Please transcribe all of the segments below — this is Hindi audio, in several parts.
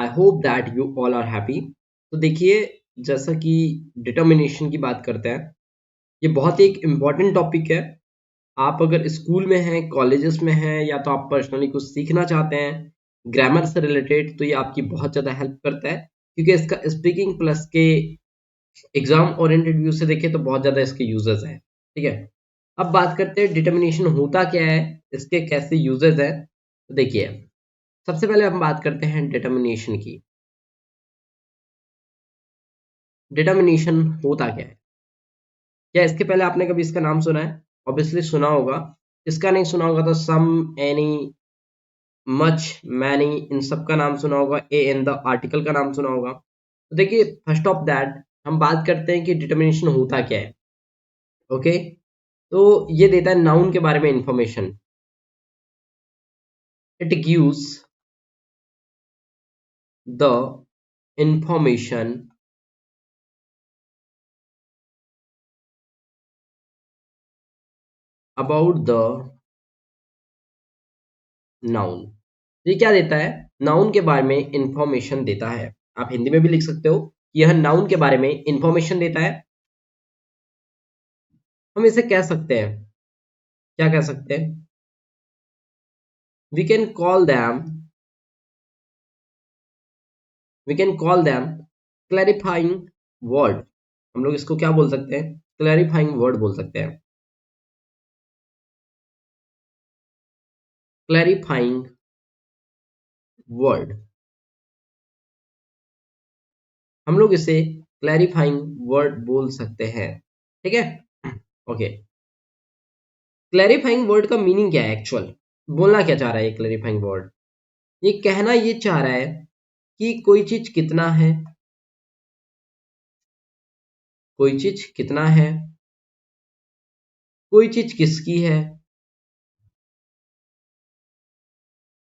Hope that you all are happy. तो देखिए, जैसा कि डिटर्मिनेशन की बात करते हैं, ये बहुत ही एक इम्पॉर्टेंट टॉपिक है। आप अगर स्कूल में हैं, कॉलेजेस में हैं, या तो आप पर्सनली कुछ सीखना चाहते हैं ग्रामर से रिलेटेड, तो ये आपकी बहुत ज़्यादा हेल्प करता है, क्योंकि इसका स्पीकिंग प्लस के एग्जाम ओरिएंटेड व्यू से देखें तो बहुत ज़्यादा इसके यूजेस हैं। ठीक है, अब बात करते हैं डिटर्मिनेशन होता क्या है, इसके कैसे यूजेस हैं। तो देखिए, सबसे पहले हम बात करते हैं डिटर्मिनेशन की। डिटर्मिनेशन होता क्या है? क्या इसके पहले आपने कभी इसका नाम सुना है? ऑब्वियसली सुना होगा। इसका नहीं सुना होगा तो सम, एनी, मच, मैनी, इन सब का नाम सुना होगा। ए इन द आर्टिकल का नाम सुना होगा। तो देखिए, फर्स्ट ऑफ दैट हम बात करते हैं कि डिटर्मिनेशन होता क्या है। ओके, तो ये देता है नाउन के बारे में information. It gives the information about the noun. ये क्या देता है? नाउन के बारे में इंफॉर्मेशन देता है। आप हिंदी में भी लिख सकते हो कि यह नाउन के बारे में इंफॉर्मेशन देता है। हम इसे कह सकते हैं, क्या कह सकते हैं? We can call them, we can call them clarifying word. हम लोग इसको क्या बोल सकते हैं? क्लैरिफाइंग वर्ड बोल सकते हैं। क्लैरिफाइंग वर्ड, हम लोग इसे क्लैरिफाइंग वर्ड बोल सकते हैं। ठीक है, ओके। क्लैरिफाइंग वर्ड का मीनिंग क्या है? एक्चुअल बोलना क्या चाह रहा है ये क्लैरिफाइंग वर्ड? ये कहना ये चाह रहा है कि कोई चीज कितना है, कोई चीज कितना है, कोई चीज किसकी है,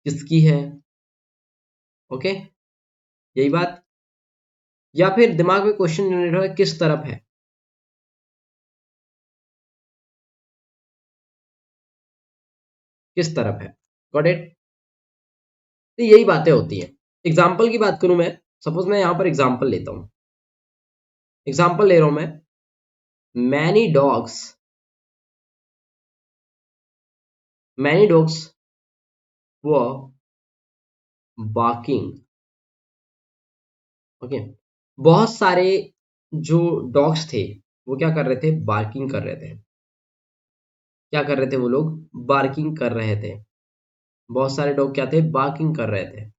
किसकी है। ओके, यही बात। या फिर दिमाग में क्वेश्चन जनरेट हो, किस तरफ है, किस तरफ है। Got it? तो यही बातें होती हैं। एग्जाम्पल की बात करूं मैं, सपोज मैं यहां पर एग्जाम्पल लेता हूं, एग्जाम्पल ले रहा हूं मैं। Many dogs, many dogs were barking. Okay, बहुत सारे जो डॉग्स थे वो क्या कर रहे थे? बार्किंग कर रहे थे। क्या कर रहे थे वो लोग? बार्किंग कर रहे थे। बहुत सारे डॉग क्या थे? बार्किंग कर रहे थे।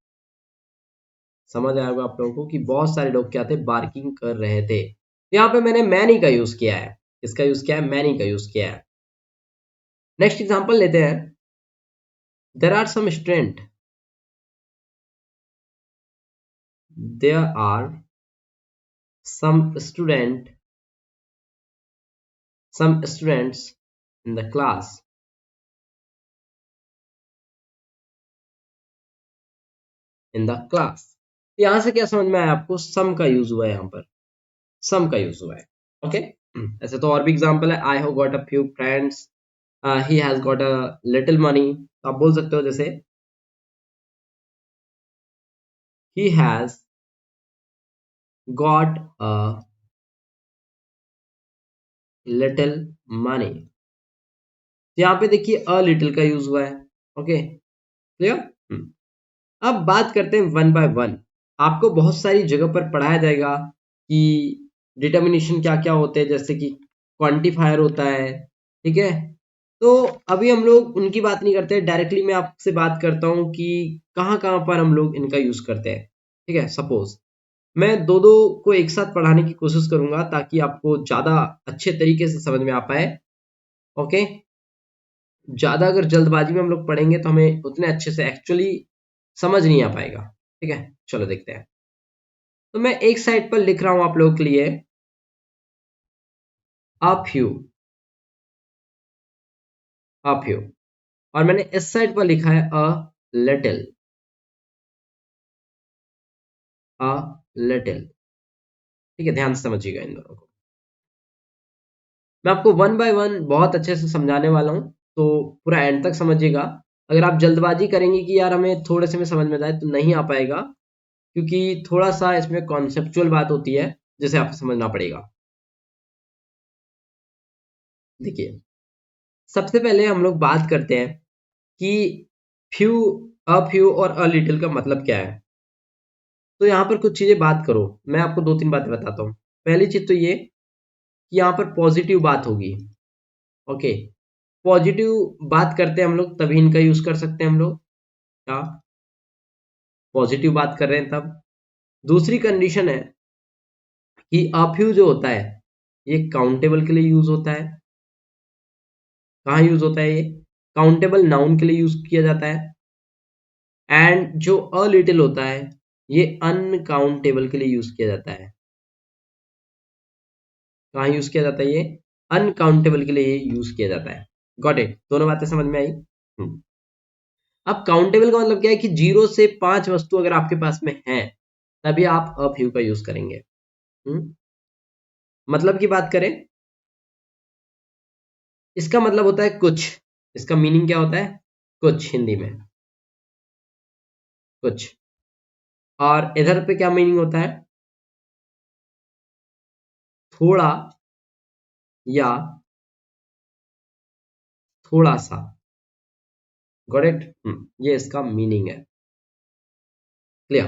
समझ आया होगा आप लोगों को कि बहुत सारे डॉग क्या थे? बार्किंग कर रहे थे। यहाँ पे मैंने मैनी का यूज किया है। इसका यूज किया है? मैनी का यूज किया है। नेक्स्ट एग्जांपल लेते हैं। There are some student, there are some student, some students in the class, in the class। यहां से क्या समझ में आया आपको? सम का यूज हुआ है, यहां पर सम का यूज हुआ है। ओके, ऐसे तो और भी एग्जांपल है। I have got a few friends, he has got a little money. तो आप बोल सकते हो जैसे he has got a little money. यहाँ पे देखिए अ लिटिल का यूज हुआ है। Okay, clear? अब बात करते हैं वन बाय वन। आपको बहुत सारी जगह पर पढ़ाया जाएगा कि डिटर्मिनेशन क्या क्या होते हैं, जैसे कि क्वांटिफायर होता है। ठीक है, तो अभी हम लोग उनकी बात नहीं करते, डायरेक्टली मैं आपसे बात करता हूँ कि कहाँ कहाँ पर हम लोग इनका यूज करते हैं। ठीक है, सपोज मैं दो दो को एक साथ पढ़ाने की कोशिश करूंगा ताकि आपको ज्यादा अच्छे तरीके से समझ में आ पाए। ओके, ज्यादा अगर जल्दबाजी में हम लोग पढ़ेंगे तो हमें उतने अच्छे से एक्चुअली समझ नहीं आ पाएगा। ठीक है, चलो देखते हैं। तो मैं एक साइड पर लिख रहा हूं आप लोगों के लिए अ फ्यू, अ फ्यू, और मैंने इस साइड पर लिखा है अ लिटिल, अ लिटिल। ठीक है, ध्यान से समझिएगा इन दोनों को। मैं आपको वन बाय वन बहुत अच्छे से समझाने वाला हूं, तो पूरा एंड तक समझिएगा। अगर आप जल्दबाजी करेंगे कि यार हमें थोड़े से में समझ में आए, तो नहीं आ पाएगा, क्योंकि थोड़ा सा इसमें कॉन्सेप्चुअल बात होती है जिसे आपको समझना पड़ेगा। देखिए, सबसे पहले हम लोग बात करते हैं कि फ्यू, अ फ्यू और अ लिटिल का मतलब क्या है। तो यहाँ पर कुछ चीजें बात करो, मैं आपको दो तीन बातें बताता हूँ। पहली चीज तो ये कि यहाँ पर पॉजिटिव बात होगी। ओके, पॉजिटिव बात करते हैं हम लोग तभी इनका यूज कर सकते हैं हम लोग, क्या पॉजिटिव बात कर रहे हैं तब। दूसरी कंडीशन है कि अफ्यू जो होता है ये काउंटेबल के लिए यूज होता है। कहाँ यूज होता है ये? काउंटेबल नाउन के लिए यूज किया जाता है। एंड जो अ लिटिल होता है ये अनकाउंटेबल के लिए यूज किया जाता है। कहाँ यूज किया जाता है ये? अनकाउंटेबल के लिए यूज किया जाता है। Got it? दोनों बातें समझ में आई? अब काउंटेबल का मतलब क्या है कि 0 से 5 वस्तु अगर आपके पास में है तभी आप अ फ्यू का यूज करेंगे। मतलब की बात करें, इसका मतलब होता है कुछ। इसका मीनिंग क्या होता है? कुछ, हिंदी में कुछ। और इधर पे क्या मीनिंग होता है? थोड़ा या थोड़ा सा। Got it? ये इसका मीनिंग है। क्लियर?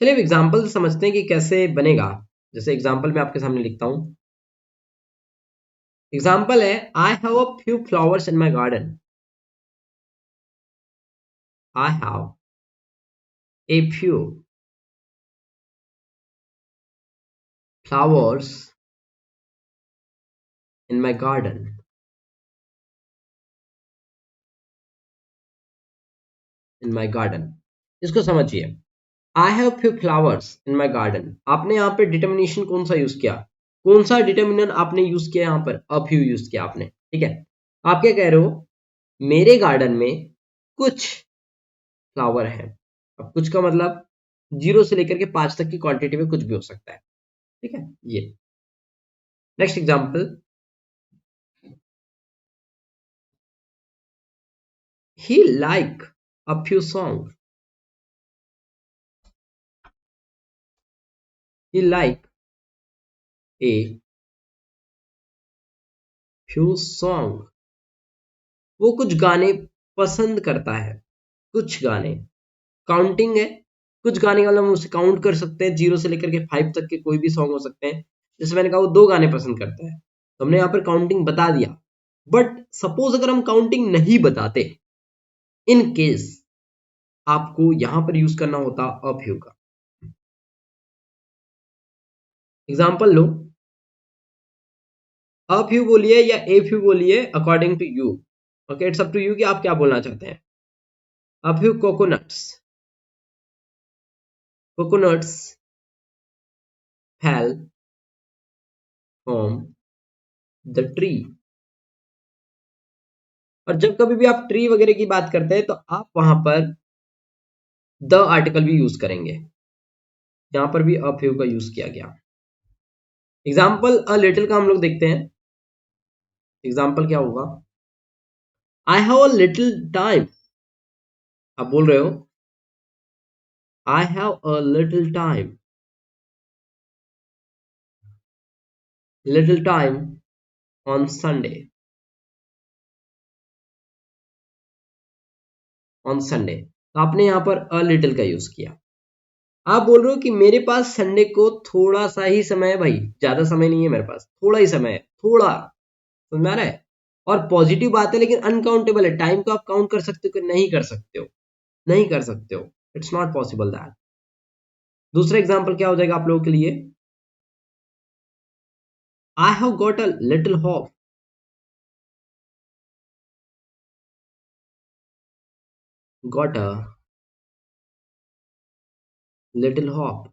चलिए अब एग्जांपल समझते हैं कि कैसे बनेगा। जैसे एग्जांपल मैं आपके सामने लिखता हूं। एग्जांपल है, आई have a few flowers in my garden. I have a few flowers in my garden. In my garden. इसको समझिए। I have few flowers in my garden. आपने यहाँ पे डिटर्मिनेशन कौन सा यूज किया? कौन सा डिटर्मिनर आपने यूज किया? यहाँ पर a few यूज किया आपने। ठीक है, आप क्या कह रहे हो? मेरे गार्डन में कुछ फ्लावर हैं। अब कुछ का मतलब 0 से लेकर के 5 तक की क्वांटिटी में कुछ भी हो सकता है। ठीक है, ये next example. He like a few songs. He like a few songs. वो कुछ गाने पसंद करता है। कुछ गाने, काउंटिंग है। कुछ गाने का मतलब हम उसे काउंट कर सकते हैं, 0 से लेकर के 5 तक के कोई भी सॉन्ग हो सकते हैं। जैसे मैंने कहा वो 2 गाने पसंद करता है, तो हमने यहाँ पर काउंटिंग बता दिया। बट सपोज अगर हम काउंटिंग नहीं बताते, इन केस आपको यहां पर यूज करना होता अ फ्यू का। एग्जाम्पल लो, अ फ्यू बोलिए या ए फ्यू बोलिए, according to you. Okay, it's up to you कि आप क्या बोलना चाहते हैं। A few coconuts, coconuts fell from the tree। और जब कभी भी आप ट्री वगैरह की बात करते हैं तो आप वहां पर द आर्टिकल भी यूज करेंगे। यहां पर भी अ फ्यू का यूज किया गया। एग्जाम्पल अ लिटिल का हम लोग देखते हैं। एग्जाम्पल क्या होगा? आई हैव अ लिटिल टाइम। आप बोल रहे हो I have a little time, little time on Sunday. On Sunday, तो आपने यहां पर अ लिटिल का यूज किया। आप बोल रहे हो कि मेरे पास संडे को थोड़ा सा ही समय है भाई, ज्यादा समय नहीं है मेरे पास, थोड़ा ही समय है, थोड़ा। समझ में आ रहा है? और पॉजिटिव बात है लेकिन अनकाउंटेबल है। टाइम को आप काउंट कर सकते हो कि नहीं कर सकते हो? नहीं कर सकते हो। It's not possible that. दूसरा एग्जांपल क्या हो जाएगा आप लोगों के लिए? I have got a little hope. Got a little hope.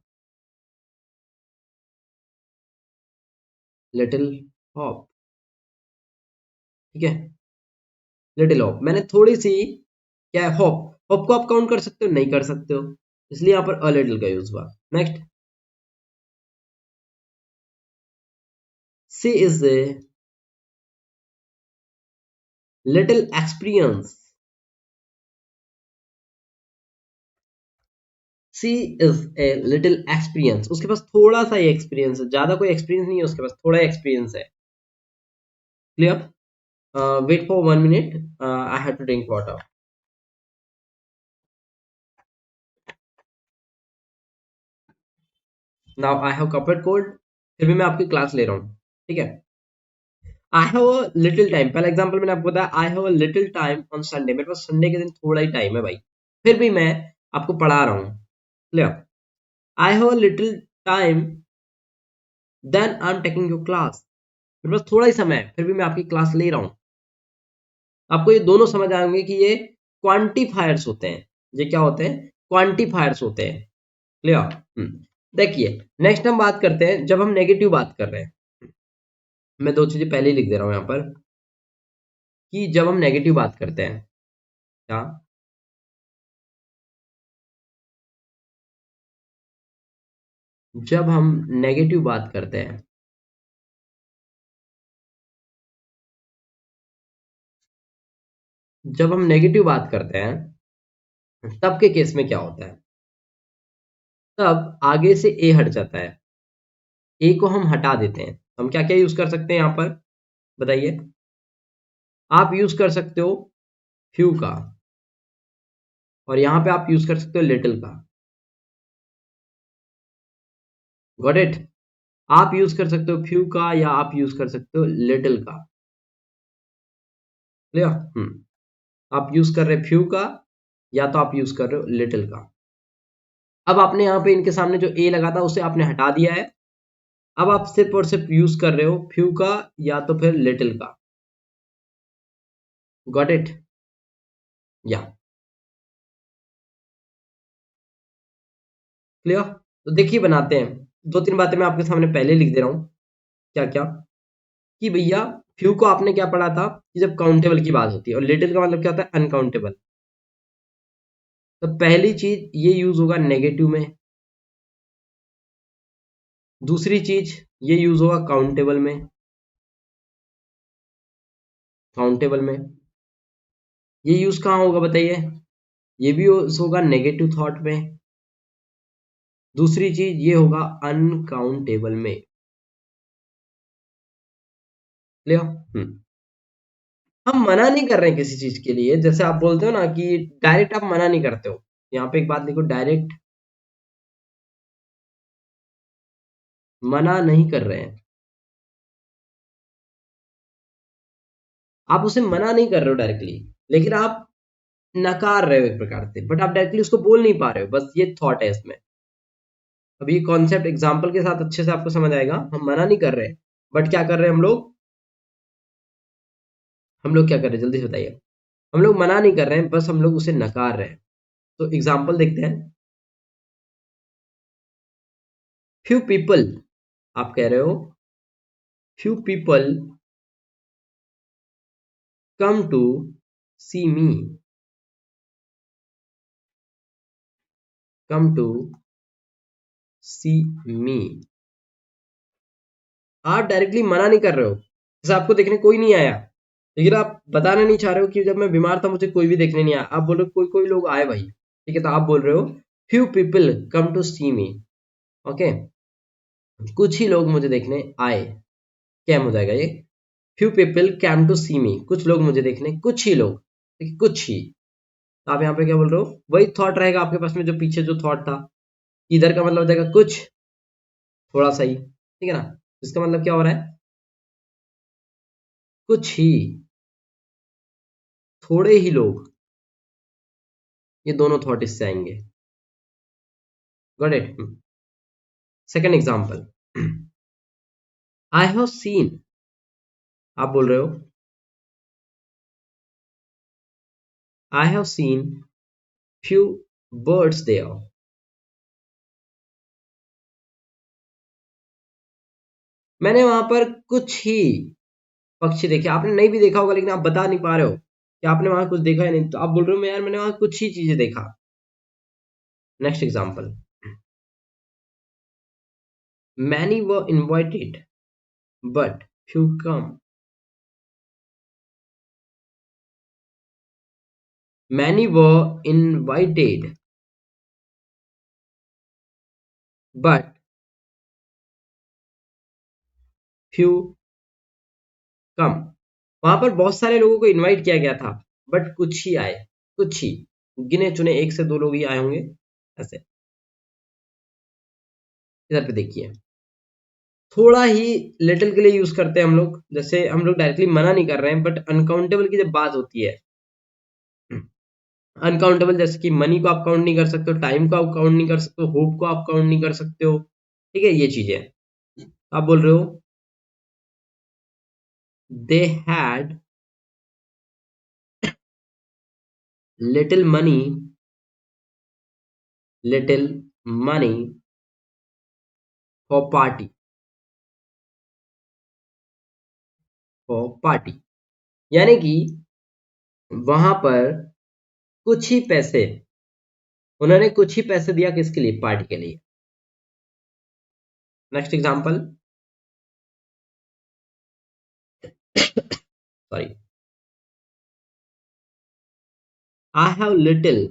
Little hope. ठीक है, लिटिल होप मैंने थोड़ी सी, क्या है होप? होप को आप काउंट कर सकते हो? नहीं कर सकते हो, इसलिए यहां पर अ लिटिल का यूज हुआ। Next, she is a little experience. She is a little experience, उसके पास थोड़ा सा ही एक्सपीरियंस है, ज्यादा कोई एक्सपीरियंस नहीं है उसके पास, थोड़ा एक्सपीरियंस है। Clear? Wait for 1 minute, I have to drink water. Now I have caught cold, फिर भी मैं आपकी क्लास ले रहा हूँ, ठीक है। आई हैव अ लिटिल टाइम, पहला एग्जांपल मैंने आपको बताया, आई have a little time on Sunday, मेरे पास संडे के दिन थोड़ा ही टाइम है भाई, फिर भी मैं आपको पढ़ा रहा हूँ। Clear? I have a little time then I am taking your class, मेरे पास थोड़ा ही समय है, फिर भी मैं आपकी क्लास ले रहा हूँ। आपको ये दोनों समझ आएंगे कि ये क्वांटिफायर्स होते हैं। ये क्या होते हैं? क्वांटिफायर्स होते हैं। क्लियर? देखिए, नेक्स्ट हम बात करते हैं जब हम नेगेटिव बात कर रहे हैं। मैं दो चीजें पहले ही लिख दे रहा हूं यहां पर, कि जब हम नेगेटिव बात करते हैं, क्या, जब हम नेगेटिव बात करते हैं, जब हम नेगेटिव बात करते हैं, तब के केस में क्या होता है? तब आगे से ए हट जाता है, ए को हम हटा देते हैं। हम क्या क्या यूज कर सकते हैं यहां पर, बताइए? आप यूज कर सकते हो फ्यू का, और यहां पे आप यूज कर सकते हो लिटिल का। Got it? आप यूज कर सकते हो फ्यू का, या आप यूज कर सकते हो लिटिल का। क्लियर? आप यूज कर रहे फ्यू का, या तो आप यूज कर रहे हो लिटिल का। अब आपने यहाँ पे इनके सामने जो ए लगा था उसे आपने हटा दिया है, अब आप सिर्फ और सिर्फ यूज कर रहे हो फ्यू का, या तो फिर लिटिल का। Got it? या क्लियर? तो देखिए, बनाते हैं, दो तीन बातें मैं आपके सामने पहले लिख दे रहा हूं। क्या क्या? कि भैया, फ्यू को आपने क्या पढ़ा था, कि जब काउंटेबल की बात होती है, और लिटिल का मतलब क्या होता है, अनकाउंटेबल। तो पहली चीज ये यूज होगा नेगेटिव में, दूसरी चीज ये यूज होगा काउंटेबल में, काउंटेबल में। ये यूज कहाँ होगा बताइए? ये भी यूज होगा नेगेटिव थॉट में। दूसरी चीज ये होगा अनकाउंटेबल में। क्लियर? हम मना नहीं कर रहे हैं किसी चीज के लिए, जैसे आप बोलते हो ना कि डायरेक्ट आप मना नहीं करते हो। यहाँ पे एक बात लिखो, डायरेक्ट मना नहीं कर रहे हैं, आप उसे मना नहीं कर रहे हो डायरेक्टली, लेकिन आप नकार रहे हो एक प्रकार से, बट आप डायरेक्टली उसको बोल नहीं पा रहे हो, बस ये थॉट है इसमें। अभी कॉन्सेप्ट एग्जाम्पल के साथ अच्छे से आपको समझ आएगा। हम मना नहीं कर रहे, बट क्या कर रहे हैं हम लोग? हम लोग क्या कर रहे हैं, जल्दी से बताइए? हम लोग मना नहीं कर रहे हैं, बस हम लोग उसे नकार रहे हैं। तो एग्जाम्पल देखते हैं। फ्यू पीपल, आप कह रहे हो few people come to see me, come to see me. आप डायरेक्टली मना नहीं कर रहे हो, जैसे आपको देखने कोई नहीं आया, लेकिन आप बताना नहीं चाह रहे हो कि जब मैं बीमार था मुझे कोई भी देखने नहीं आया, आप बोल रहे हो कोई कोई लोग आए भाई, ठीक है, तो आप बोल रहे हो few people come to see me. Okay, कुछ ही लोग मुझे देखने आए, क्या हो जाएगा ये? Few people cam to see मी, कुछ लोग मुझे देखने, कुछ ही लोग, ठीक है, कुछ ही। तो आप यहाँ पे क्या बोल रहे हो? वही थॉट रहेगा आपके पास में जो पीछे जो थॉट था, इधर का मतलब हो जाएगा कुछ, थोड़ा सा ही, ठीक है ना? इसका मतलब क्या हो रहा है? कुछ ही, थोड़े ही लोग, ये दोनों थॉट इससे आएंगे। Got it? Second example, I have seen, आप बोल रहे हो I have seen few birds there, मैंने वहां पर कुछ ही पक्षी देखे। आपने नहीं भी देखा होगा, लेकिन आप बता नहीं पा रहे हो कि आपने वहां कुछ देखा है नहीं, तो आप बोल रहे हो मैं यार मैंने वहां कुछ ही चीजें देखा। Next example, many were invited but few come, many were invited but few come. वहां पर बहुत सारे लोगों को इनवाइट किया गया था, बट कुछ ही आए, कुछ ही गिने चुने 1 से 2 लोग ही आए होंगे ऐसे। इधर पे देखिए, थोड़ा ही लिटिल के लिए यूज करते हैं हम लोग, जैसे हम लोग डायरेक्टली मना नहीं कर रहे हैं, बट अनकाउंटेबल की जब बात होती है, अनकाउंटेबल जैसे कि मनी को आप काउंट नहीं कर सकते हो, टाइम को आप काउंट नहीं कर सकते हो, होप को आप काउंट नहीं कर सकते हो, ठीक है, ये चीजें आप बोल रहे हो। They had little money, little money for party, for party, यानी कि वहां पर कुछ ही पैसे, उन्होंने कुछ ही पैसे दिया किसके लिए, पार्टी के लिए। Next example, sorry, I have little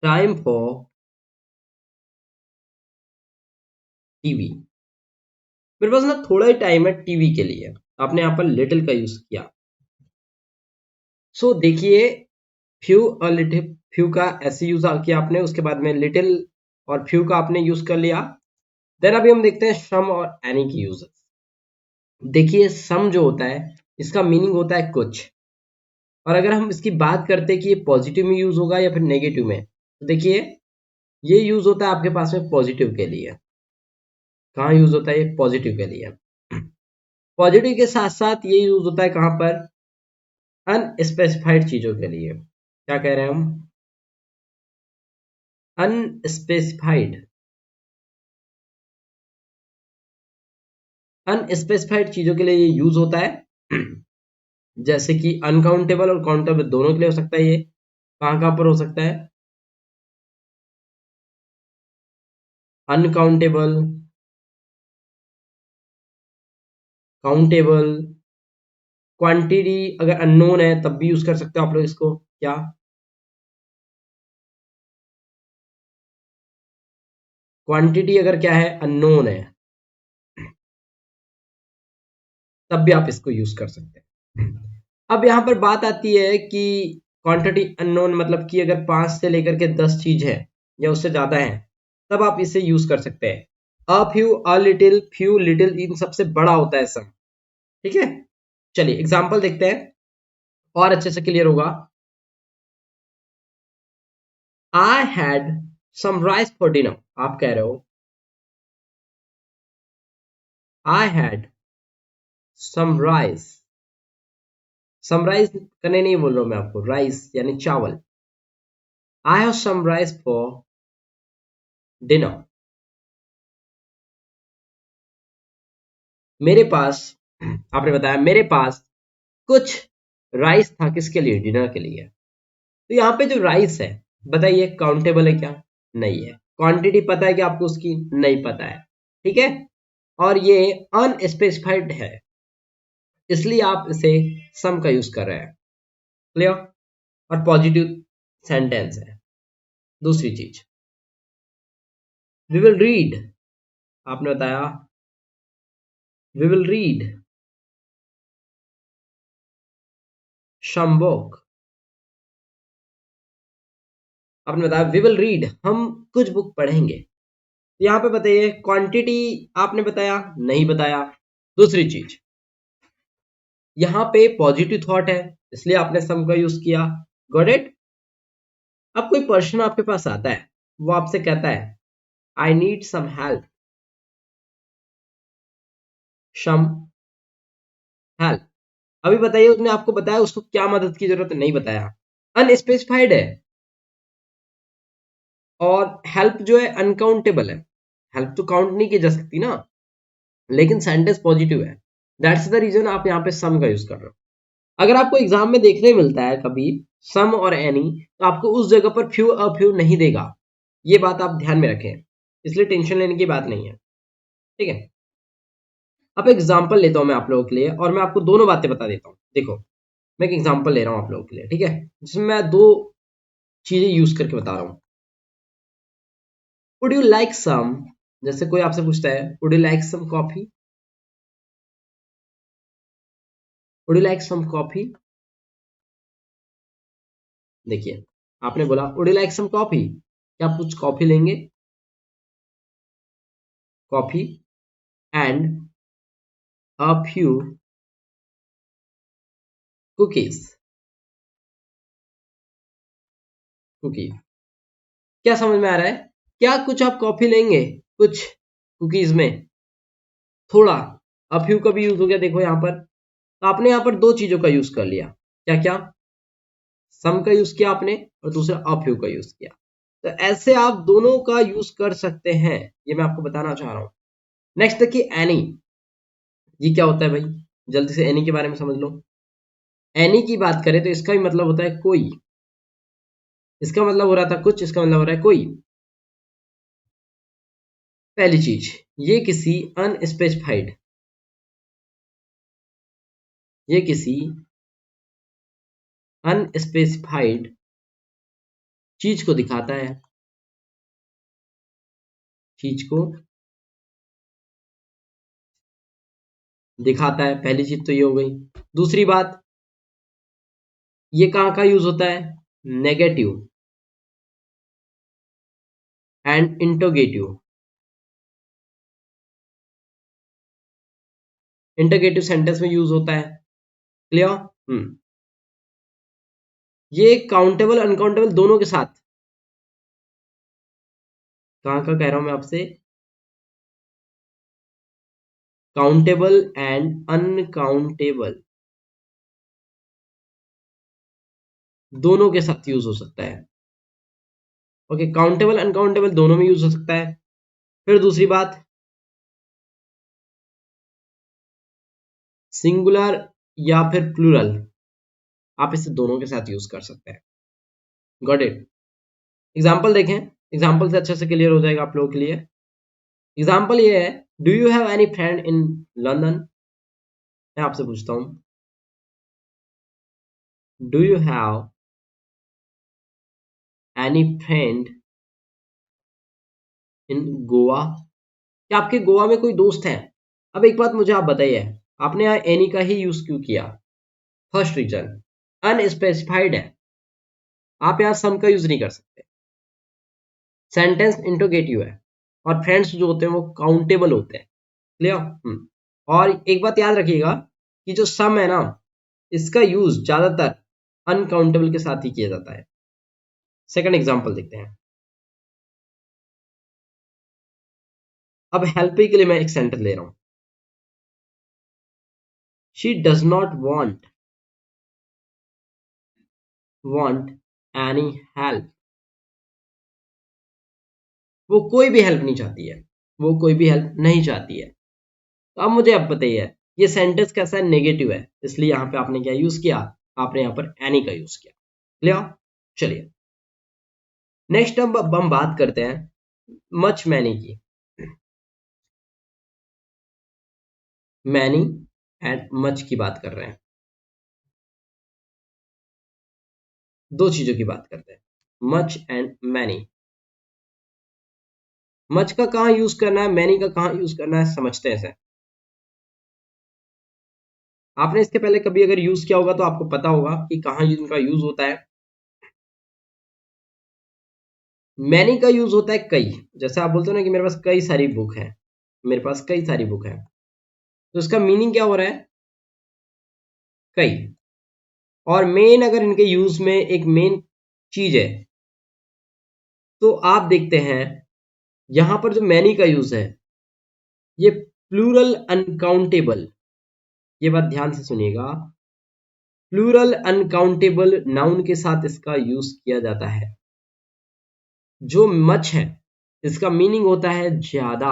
time for TV. मेरे पास ना थोड़ा ही टाइम है टीवी के लिए, आपने यहाँ पर लिटिल का यूज किया। सो देखिए, फ्यू और लिटिल, फ्यू का ऐसे यूज किया आपने, उसके बाद में लिटिल और फ्यू का आपने यूज कर लिया। देन अभी हम देखते हैं सम और एनी की यूज। देखिए सम जो होता है, इसका मीनिंग होता है कुछ, और अगर हम इसकी बात करते हैं कि ये पॉजिटिव में यूज होगा या फिर नेगेटिव में, तो देखिए ये यूज होता है आपके पास में पॉजिटिव के लिए। कहाँ यूज होता है ये, पॉजिटिव के लिए। पॉजिटिव के साथ साथ ये यूज होता है कहाँ पर, अनस्पेसिफाइड चीजों के लिए। क्या कह रहे हैं हम, अनस्पेसिफाइड, अनस्पेसिफाइड चीजों के लिए ये यूज होता है। जैसे कि अनकाउंटेबल और काउंटेबल दोनों के लिए हो सकता है, ये कहाँ कहाँ पर हो सकता है, अनकाउंटेबल, काउंटेबल, क्वांटिटी अगर अननोन है तब भी यूज कर सकते हो आप लोग इसको, क्या, क्वांटिटी अगर क्या है, अननोन है, तब भी आप इसको यूज कर सकते हैं। अब यहाँ पर बात आती है कि क्वांटिटी अननोन मतलब कि अगर 5 से लेकर के 10 चीज है या उससे ज्यादा है, तब आप इसे यूज कर सकते हैं। A few, a little, few, little, इन सबसे बड़ा होता है सम, ठीक है। चलिए एग्जाम्पल देखते हैं और अच्छे से क्लियर होगा। I had some rice for dinner, आप कह रहे हो I had some rice, summarise करने नहीं बोल रहा हूं मैं आपको, राइस यानी चावल। I have some rice for dinner, मेरे पास, आपने बताया मेरे पास कुछ राइस था किसके लिए, डिनर के लिए। तो यहाँ पे जो राइस है, बताइए काउंटेबल है क्या, नहीं है। क्वांटिटी पता है कि आपको उसकी, नहीं पता है, ठीक है। और ये अनस्पेसिफाइड है, इसलिए आप इसे सम का यूज कर रहे हैं, क्लियर। और पॉजिटिव सेंटेंस है। दूसरी चीज, वी विल रीड, आपने बताया we will read some book, आपने बताया वी विल रीड, हम कुछ बुक पढ़ेंगे। यहाँ पे बताइए क्वांटिटी, आपने बताया नहीं बताया। दूसरी चीज, यहाँ पे पॉजिटिव थॉट है, इसलिए आपने सम का यूज किया, गॉट इट। अब कोई पर्सन आपके पास आता है, वो आपसे कहता है I need some help, some help. अभी बताइए उसने आपको बताया उसको क्या मदद की जरूरत है, नहीं बताया, अनस्पेसिफाइड है। और हेल्प जो है अनकाउंटेबल है, हेल्प तो काउंट नहीं की जा सकती ना, लेकिन सेंटेंस पॉजिटिव है, दैट्स द रीजन आप यहाँ पे सम का यूज कर रहे हो। अगर आपको एग्जाम में देखने मिलता है कभी सम और एनी, तो आपको उस जगह पर फ्यू और फ्यू नहीं देगा, ये बात आप ध्यान में रखें, इसलिए टेंशन लेने की बात नहीं है, ठीक है। अब एग्जाम्पल लेता हूं मैं आप लोगों के लिए, और मैं आपको दोनों बातें बता देता हूँ। देखो मैं एक एग्जाम्पल ले रहा हूँ आप लोगों के लिए, ठीक है, जिसमें मैं दो चीजें यूज करके बता रहा हूँ। वुड यू लाइक सम, जैसे कोई आपसे पूछता है would you like some coffee, would you like some coffee. देखिए आपने बोला would you like some coffee, क्या आप कुछ कॉफी लेंगे, coffee and a few cookies, cookie. क्या समझ में आ रहा है, क्या कुछ आप कॉफी लेंगे कुछ कुकीज में, थोड़ा। अ फ्यू का भी यूज हो गया देखो यहाँ पर, तो आपने यहाँ पर दो चीजों का यूज कर लिया, क्या क्या, सम का यूज किया आपने और दूसरा अ फ्यू का यूज किया। तो ऐसे आप दोनों का यूज कर सकते हैं, ये मैं आपको बताना चाह रहा हूं। नेक्स्ट देखिए एनी, ये क्या होता है भाई, जल्दी से एनी के बारे में समझ लो। एनी की बात करें तो इसका भी मतलब होता है कोई, इसका मतलब हो रहा था कुछ, इसका मतलब हो रहा है कोई। पहली चीज, ये किसी अनस्पेसिफाइड, ये किसी अनस्पेसिफाइड चीज को दिखाता है, चीज को दिखाता है, पहली चीज तो ये हो गई। दूसरी बात, ये कहाँ का यूज होता है, negative and interrogative, interrogative sentence में यूज होता है, क्लियर। ये काउंटेबल अनकाउंटेबल दोनों के साथ, कहाँ का कह रहा हूं मैं आपसे, काउंटेबल एंड अनकाउंटेबल दोनों के साथ यूज हो सकता है। ओके, काउंटेबल अनकाउंटेबल दोनों में यूज हो सकता है। फिर दूसरी बात, सिंगुलर या फिर प्लूरल, आप इसे दोनों के साथ यूज कर सकते हैं। Got it. एग्जाम्पल देखें, एग्जाम्पल से अच्छे से क्लियर हो जाएगा आप लोगों के लिए। एग्जाम्पल ये है, do you have any friend in London, मैं आपसे पूछता हूं, do you have any friend in Goa, क्या आपके गोवा में कोई दोस्त है। अब एक बात मुझे आप बताइए, आपने यहाँ एनी का ही यूज क्यों किया। फर्स्ट रीजन, अनस्पेसिफाइड है, आप यहाँ सम का यूज नहीं कर सकते, सेंटेंस इंटरोगेटिव है, और फ्रेंड्स जो होते हैं वो काउंटेबल होते हैं, क्लियर। और एक बात याद रखिएगा कि जो सम है ना, इसका यूज ज्यादातर अनकाउंटेबल के साथ ही किया जाता है। सेकंड एग्जांपल देखते हैं। अब हेल्प के लिए मैं एक सेंटेंस ले रहा हूं, she does not want any help, वो कोई भी हेल्प नहीं चाहती है, वो कोई भी हेल्प नहीं चाहती है। तो अब मुझे अब बताइए, ये सेंटेंस कैसा है, नेगेटिव है, इसलिए यहां पे आपने क्या यूज किया, आपने यहां पर एनी का यूज किया, क्लियर। चलिए नेक्स्ट अब हम बात करते हैं मच मैनी की, मैनी एंड मच की बात कर रहे हैं, दो चीजों की बात करते हैं, मच एंड मैनी। मच का कहाँ यूज करना है, मैनी का कहाँ यूज करना है, समझते हैं इसे। आपने इसके पहले कभी अगर यूज किया होगा तो आपको पता होगा कि कहाँ इनका यूज होता है। मैनी का यूज होता है कई, जैसे आप बोलते हो ना कि मेरे पास कई सारी बुक है, मेरे पास कई सारी बुक है, तो इसका मीनिंग क्या हो रहा है, कई। और मेन अगर इनके यूज में एक मेन चीज है, तो आप देखते हैं यहां पर जो मैनी का यूज है, ये प्लूरल अनकाउंटेबल, ये बात ध्यान से सुनिएगा, प्लूरल अनकाउंटेबल नाउन के साथ इसका यूज किया जाता है। जो मच है इसका मीनिंग होता है ज्यादा,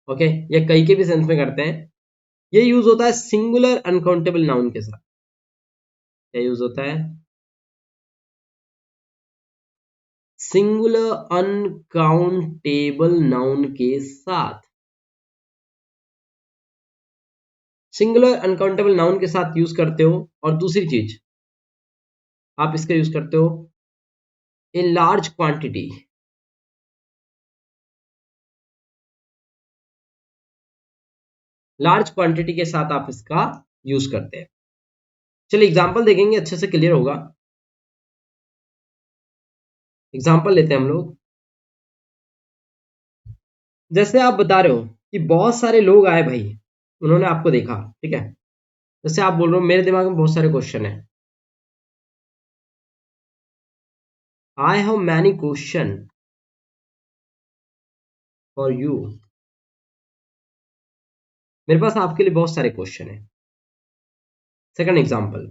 ओके, ये कई के भी सेंस में करते हैं। ये यूज होता है सिंगुलर अनकाउंटेबल नाउन के साथ, क्या यूज होता है, सिंगुलर अनकाउंटेबल नाउन के साथ, सिंगुलर अनकाउंटेबल नाउन के साथ यूज करते हो। और दूसरी चीज आप इसका यूज करते हो in large quantity, large quantity के साथ आप इसका यूज करते हैं। चलिए एग्जांपल देखेंगे, अच्छे से क्लियर होगा। एग्जांपल लेते हैं हम लोग। जैसे आप बता रहे हो कि बहुत सारे लोग आए भाई, उन्होंने आपको देखा, ठीक है। जैसे आप बोल रहे हो मेरे दिमाग में बहुत सारे क्वेश्चन है, I have many question for you. मेरे पास आपके लिए बहुत सारे क्वेश्चन है। Second example,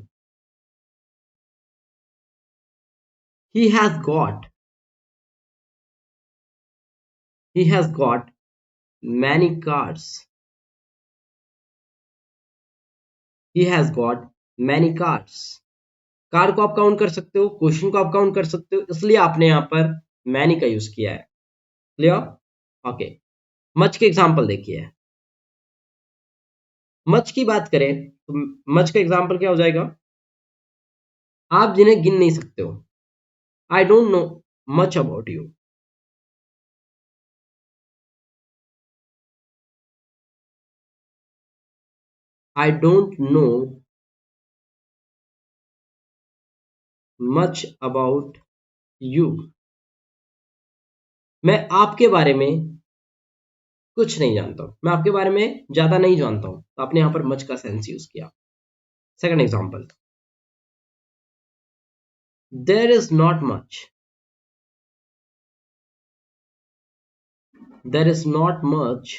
he has got he has got many cars, he has got many cars। Car को आप काउंट कर सकते हो, क्वेश्चन को आप काउंट कर सकते हो, इसलिए आपने यहां पर मैनी का यूज किया है। क्लियर? ओके। मच के एग्जांपल देखिए। मच की बात करें तो मच का एग्जांपल क्या हो जाएगा? आप जिन्हें गिन नहीं सकते हो। I don't know much about you. I don't know much about you. मैं आपके बारे में कुछ नहीं जानता हूं, मैं आपके बारे में ज्यादा नहीं जानता हूं, तो आपने यहां पर मच का सेंस यूज किया। Second example, there is not much, there is not much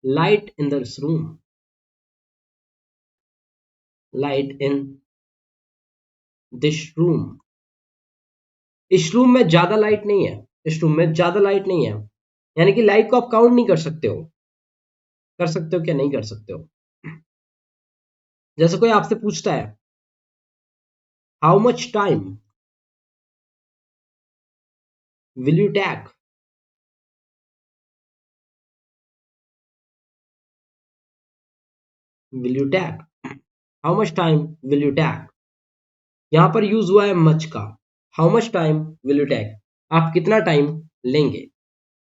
light in this room, light in this room. इस रूम में ज्यादा लाइट नहीं है, इस रूम में ज्यादा लाइट नहीं है, यानी कि लाइट को आप काउंट नहीं कर सकते हो। कर सकते हो क्या? नहीं कर सकते हो। जैसे कोई आपसे पूछता है how much time will you take, will you take, how much time will you take. यहां पर यूज हुआ है मच का। How much time will you take, आप कितना टाइम लेंगे।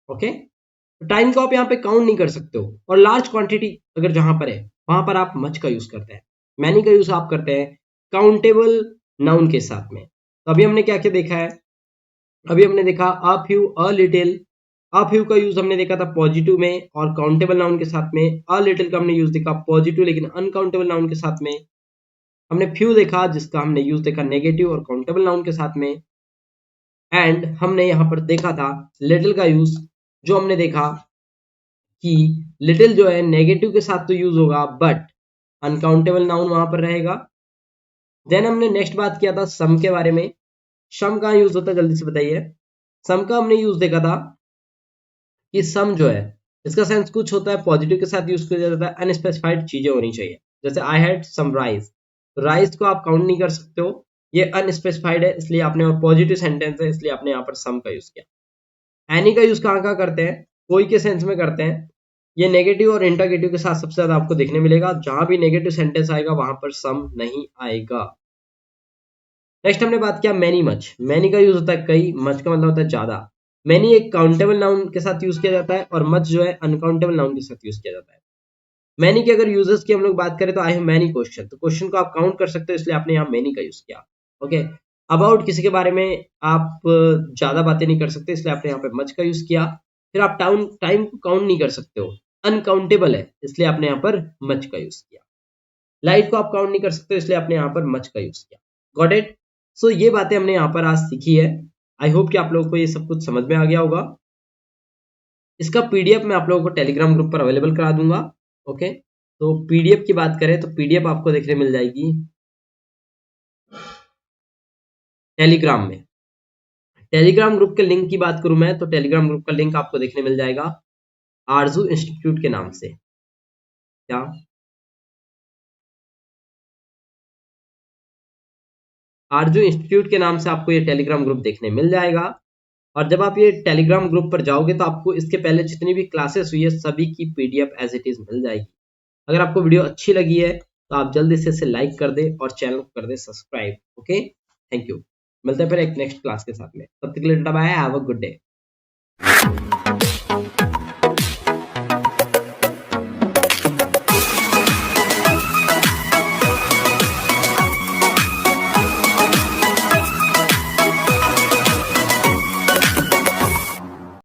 ओके, तो टाइम को आप यहाँ पे काउंट नहीं कर सकते हो। और लार्ज क्वांटिटी अगर जहां पर है वहां पर आप मच का यूज करते हैं। मैनी का यूज आप करते हैं काउंटेबल नाउन के साथ में। तो अभी हमने क्या क्या देखा है? अभी हमने देखा अ few, a little. A few का यूज हमने देखा था पॉजिटिव में और काउंटेबल नाउन के साथ में। अ लिटिल का हमने यूज देखा पॉजिटिव लेकिन अनकाउंटेबल नाउन के साथ में। हमने फ्यू देखा जिसका हमने यूज देखा नेगेटिव और काउंटेबल नाउन के साथ में। एंड हमने यहाँ पर देखा था लिटिल का यूज, जो हमने देखा कि लिटिल जो है नेगेटिव के साथ तो यूज होगा बट अनकाउंटेबल नाउन वहां पर रहेगा। देन हमने नेक्स्ट बात किया था सम के बारे में। सम कहाँ यूज होता है जल्दी से बताइए। सम का हमने यूज देखा था कि सम जो है इसका सेंस कुछ होता है पॉजिटिव के साथ यूज किया जाता है, अनस्पेसिफाइड चीजें होनी चाहिए। जैसे आई हैड सम राइस, तो राइस को आप काउंट नहीं कर सकते हो, ये अनस्पेसिफाइड है इसलिए आपने, और पॉजिटिव सेंटेंस है इसलिए आपने यहाँ पर सम का यूज किया। एनी का यूज कहाँ कहाँ करते हैं? कोई के सेंस में करते हैं। ये नेगेटिव और इंटरगेटिव के साथ सबसे ज्यादा आपको देखने मिलेगा। जहां भी नेगेटिव सेंटेंस आएगा वहां पर सम नहीं आएगा। नेक्स्ट हमने बात किया मैनी मच। मैनी का यूज होता है कई, मच का मतलब होता है ज्यादा। मैनी एक काउंटेबल नाउन के साथ यूज किया जाता है और मच जो है अनकाउंटेबल नाउन के साथ यूज किया जाता है। मैनी के अगर यूजर्स की हम लोग बात करें तो आई हैव मैनी क्वेश्चन, तो क्वेश्चन को आप काउंट कर सकते हो इसलिए आपने यहाँ मैनी का यूज किया। ओके, अबाउट किसी के बारे में आप ज्यादा बातें नहीं कर सकते इसलिए आपने यहाँ पे मच का यूज किया। फिर आप टाउन टाइम को काउंट नहीं कर सकते हो, अनकाउंटेबल है इसलिए आपने यहाँ पर मच का यूज किया। लाइट को आप काउंट नहीं कर सकते इसलिए आपने यहाँ पर मच का यूज किया। Got it? सो ये बातें हमने यहाँ पर आज सीखी है। आई होप कि आप लोगों को ये सब कुछ समझ में आ गया होगा। इसका पीडीएफ मैं आप लोगों को टेलीग्राम ग्रुप पर अवेलेबल करा दूंगा। ओके, तो पीडीएफ की बात करें तो पीडीएफ आपको देखने मिल जाएगी टेलीग्राम में। टेलीग्राम ग्रुप के लिंक की बात करूं मैं तो टेलीग्राम ग्रुप का लिंक आपको देखने मिल जाएगा आरजू इंस्टीट्यूट के नाम से। क्या? आरजू इंस्टीट्यूट के नाम से आपको ये टेलीग्राम ग्रुप देखने मिल जाएगा। और जब आप ये टेलीग्राम ग्रुप पर जाओगे तो आपको इसके पहले जितनी भी क्लासेस हुई है सभी की पीडीएफ एज इट इज मिल जाएगी। अगर आपको वीडियो अच्छी लगी है तो आप जल्दी से इसे लाइक कर दे और चैनल को कर दे सब्सक्राइब। Okay, thank you. मिलते हैं फिर एक नेक्स्ट क्लास के साथ में, तब तक के लिए bye, have a good day.